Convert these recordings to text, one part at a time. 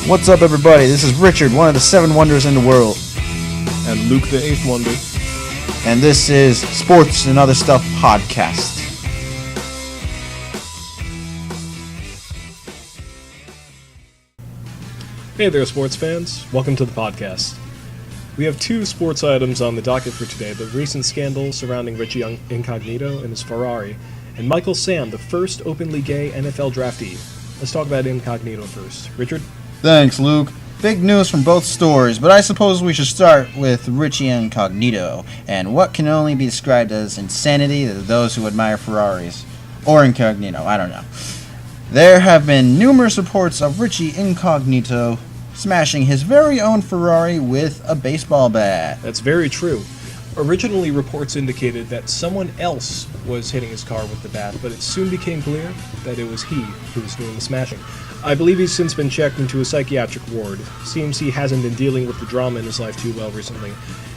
What's up, everybody? This is Richard, one of the 7 wonders in the world. And Luke, the 8th wonder. And this is Sports and Other Stuff Podcast. Hey there, sports fans. Welcome to the podcast. We have 2 sports items on the docket for today: the recent scandal surrounding Richie Incognito and his Ferrari, and Michael Sam, the first openly gay NFL draftee. Let's talk about Incognito first. Richard? Thanks, Luke. Big news from both stories, but I suppose we should start with Richie Incognito and what can only be described as insanity to those who admire Ferraris. Or Incognito, I don't know. There have been numerous reports of Richie Incognito smashing his very own Ferrari with a baseball bat. That's very true. Originally, reports indicated that someone else was hitting his car with the bat, but it soon became clear that it was he who was doing the smashing. I believe he's since been checked into a psychiatric ward. Seems he hasn't been dealing with the drama in his life too well recently,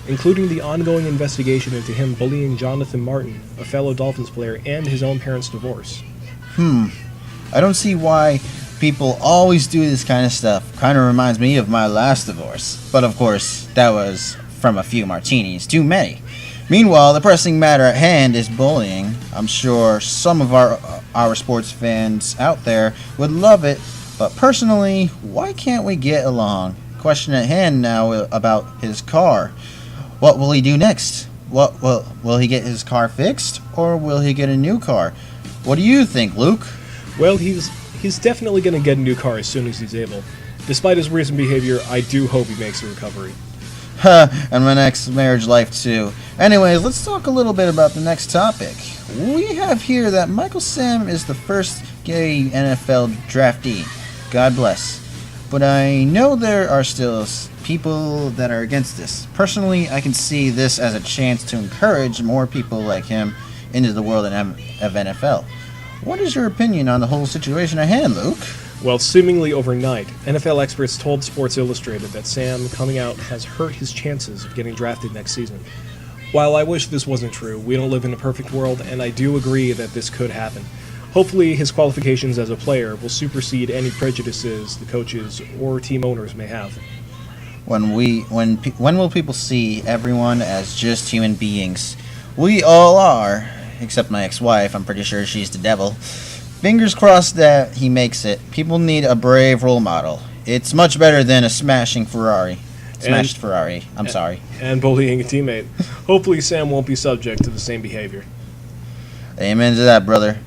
including the ongoing investigation into him bullying Jonathan Martin, a fellow Dolphins player, and his own parents' divorce. I don't see why people always do this kind of stuff. Kind of reminds me of my last divorce. But of course, that was from a few martinis too many. Meanwhile, the pressing matter at hand is bullying. I'm sure some of our sports fans out there would love it, but personally, why can't we get along? Question at hand now about his car. What will he do next? Will he get his car fixed, or will he get a new car? What do you think, Luke? Well, he's definitely going to get a new car as soon as he's able. Despite his recent behavior, I do hope he makes a recovery. And my next marriage life too. Anyways, let's talk a little bit about the next topic. We have here that Michael Sam is the first gay NFL draftee. God bless. But I know there are still people that are against this. Personally, I can see this as a chance to encourage more people like him into the world of NFL. What is your opinion on the whole situation at hand, Luke? Well, seemingly overnight, NFL experts told Sports Illustrated that Sam coming out has hurt his chances of getting drafted next season. While I wish this wasn't true, we don't live in a perfect world, and I do agree that this could happen. Hopefully, his qualifications as a player will supersede any prejudices the coaches or team owners may have. When will people see everyone as just human beings? We all are, except my ex-wife. I'm pretty sure she's the devil. Fingers crossed that he makes it. People need a brave role model. It's much better than a smashing Ferrari. Smashed Ferrari. I'm sorry. And bullying a teammate. Hopefully Sam won't be subject to the same behavior. Amen to that, brother.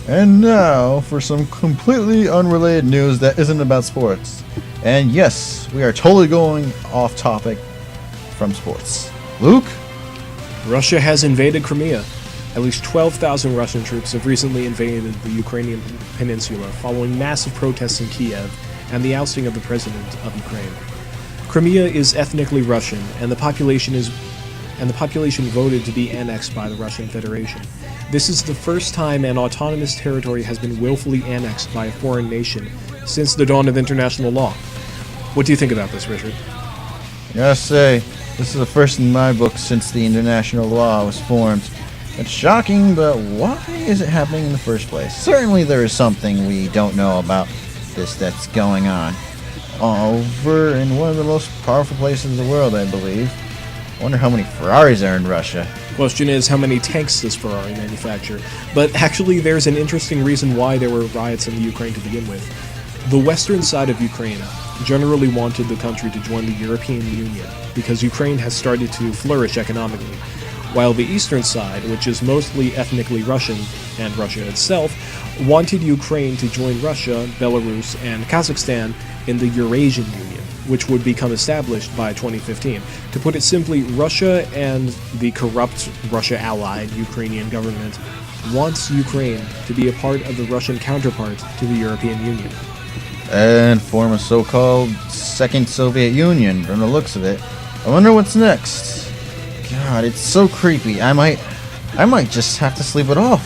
And now for some completely unrelated news that isn't about sports. And yes, we are totally going off topic from sports. Luke? Russia has invaded Crimea. At least 12,000 Russian troops have recently invaded the Ukrainian peninsula following massive protests in Kiev and the ousting of the president of Ukraine. Crimea is ethnically Russian, and the population voted to be annexed by the Russian Federation. This is the first time an autonomous territory has been willfully annexed by a foreign nation since the dawn of international law. What do you think about this, Richard? I gotta say, this is the first in my book since the international law was formed. It's shocking, but why is it happening in the first place? Certainly there is something we don't know about this that's going on. Over in one of the most powerful places in the world, I believe. I wonder how many Ferraris are in Russia. Question is, how many tanks does Ferrari manufacture? But actually, there's an interesting reason why there were riots in the Ukraine to begin with. The western side of Ukraine generally wanted the country to join the European Union because Ukraine has started to flourish economically, while the eastern side, which is mostly ethnically Russian, and Russia itself, wanted Ukraine to join Russia, Belarus, and Kazakhstan in the Eurasian Union, which would become established by 2015. To put it simply, Russia and the corrupt Russia-allied Ukrainian government wants Ukraine to be a part of the Russian counterpart to the European Union. And form a so-called second Soviet Union, from the looks of it. I wonder what's next. God, it's so creepy. I might just have to sleep it off.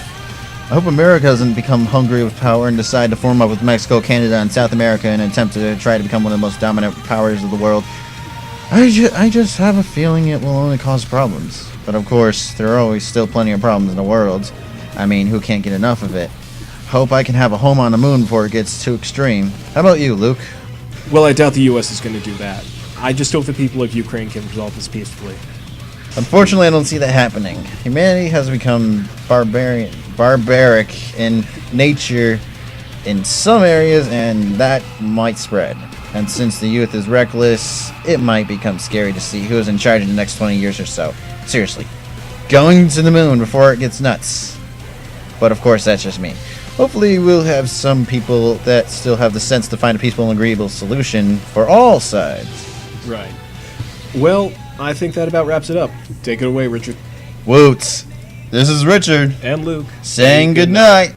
I hope America doesn't become hungry with power and decide to form up with Mexico, Canada, and South America in an attempt to try to become one of the most dominant powers of the world. I just have a feeling it will only cause problems. But of course, there are always still plenty of problems in the world. I mean, who can't get enough of it? Hope I can have a home on the moon before it gets too extreme. How about you, Luke? Well, I doubt the U.S. is going to do that. I just hope the people of Ukraine can resolve this peacefully. Unfortunately, I don't see that happening. Humanity has become barbaric in nature in some areas, and that might spread. And since the youth is reckless, it might become scary to see who is in charge in the next 20 years or so. Seriously. Going to the moon before it gets nuts. But of course, that's just me. Hopefully, we'll have some people that still have the sense to find a peaceful and agreeable solution for all sides. Right. Well, I think that about wraps it up. Take it away, Richard. Woots. This is Richard And Luke. saying goodnight.